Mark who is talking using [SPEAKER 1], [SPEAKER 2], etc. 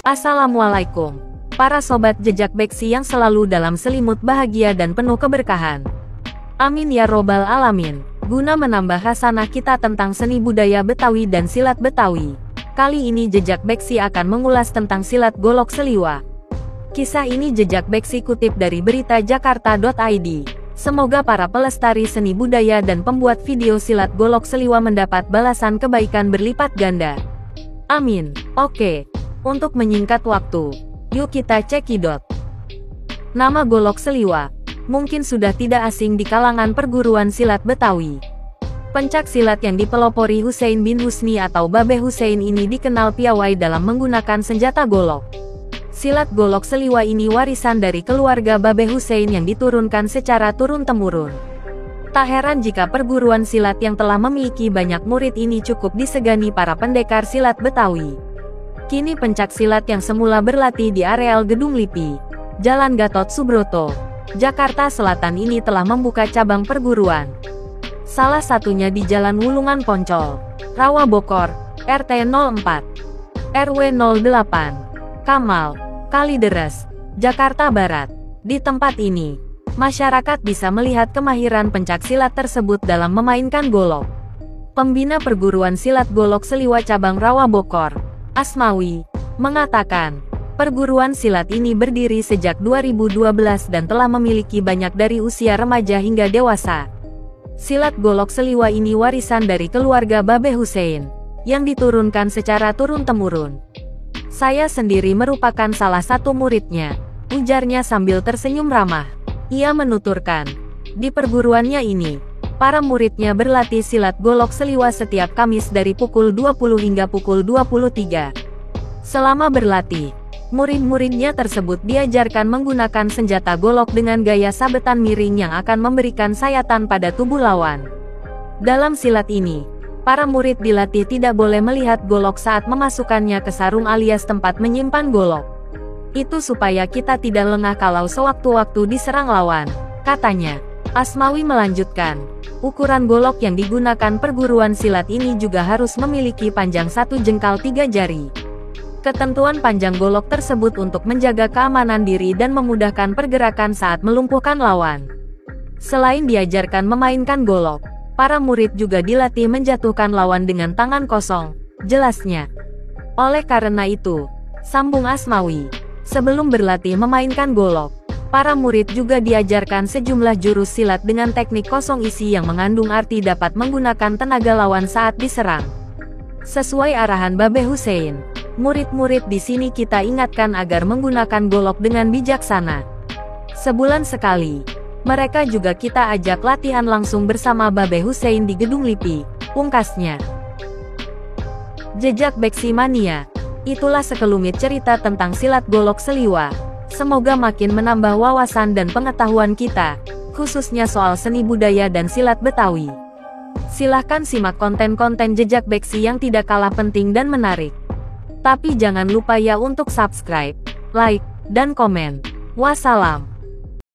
[SPEAKER 1] Assalamualaikum, para sobat jejak beksi yang selalu dalam selimut bahagia dan penuh keberkahan. Amin ya robbal alamin. Guna menambah khasanah kita tentang seni budaya Betawi dan silat Betawi, kali ini jejak beksi akan mengulas tentang silat golok seliwa. Kisah ini jejak beksi kutip dari berita jakarta.id. Semoga para pelestari seni budaya dan pembuat video silat golok seliwa mendapat balasan kebaikan berlipat ganda. Amin. Oke. Untuk menyingkat waktu, yuk kita cekidot. Nama golok seliwa mungkin sudah tidak asing di kalangan perguruan silat Betawi. Pencak silat yang dipelopori Husein bin Husni atau Babe Husein ini dikenal piawai dalam menggunakan senjata golok. Silat golok seliwa ini warisan dari keluarga Babe Husein yang diturunkan secara turun-temurun. Tak heran jika perguruan silat yang telah memiliki banyak murid ini cukup disegani para pendekar silat Betawi. Kini pencak silat yang semula berlatih di areal Gedung LIPI, Jalan Gatot Subroto, Jakarta Selatan ini telah membuka cabang perguruan. Salah satunya di Jalan Wulungan Poncol, Rawa Bokor, RT 04, RW 08, Kamal, Kalideres, Jakarta Barat. Di tempat ini, masyarakat bisa melihat kemahiran pencak silat tersebut dalam memainkan golok. Pembina perguruan silat golok seliwa cabang Rawa Bokor, Asmawi, mengatakan, perguruan silat ini berdiri sejak 2012 dan telah memiliki banyak dari usia remaja hingga dewasa. Silat golok seliwa ini warisan dari keluarga Babe Husein, yang diturunkan secara turun-temurun. Saya sendiri merupakan salah satu muridnya, ujarnya sambil tersenyum ramah. Ia menuturkan, di perguruannya ini, para muridnya berlatih silat golok seliwa setiap Kamis dari pukul 20 hingga pukul 23. Selama berlatih, murid-muridnya tersebut diajarkan menggunakan senjata golok dengan gaya sabetan miring yang akan memberikan sayatan pada tubuh lawan. Dalam silat ini, para murid dilatih tidak boleh melihat golok saat memasukkannya ke sarung alias tempat menyimpan golok. Itu supaya kita tidak lengah kalau sewaktu-waktu diserang lawan, katanya. Asmawi melanjutkan, ukuran golok yang digunakan perguruan silat ini juga harus memiliki panjang 1 jengkal 3 jari. Ketentuan panjang golok tersebut untuk menjaga keamanan diri dan memudahkan pergerakan saat melumpuhkan lawan. Selain diajarkan memainkan golok, para murid juga dilatih menjatuhkan lawan dengan tangan kosong, jelasnya. Oleh karena itu, sambung Asmawi, sebelum berlatih memainkan golok, para murid juga diajarkan sejumlah jurus silat dengan teknik kosong isi yang mengandung arti dapat menggunakan tenaga lawan saat diserang. Sesuai arahan Babe Husein, murid-murid di sini kita ingatkan agar menggunakan golok dengan bijaksana. Sebulan sekali, mereka juga kita ajak latihan langsung bersama Babe Husein di Gedung LIPI, pungkasnya. Jejak beksi mania, itulah sekelumit cerita tentang silat golok seliwa. Semoga makin menambah wawasan dan pengetahuan kita, khususnya soal seni budaya dan silat Betawi. Silahkan simak konten-konten jejak beksi yang tidak kalah penting dan menarik. Tapi jangan lupa ya untuk subscribe, like, dan komen. Wassalam.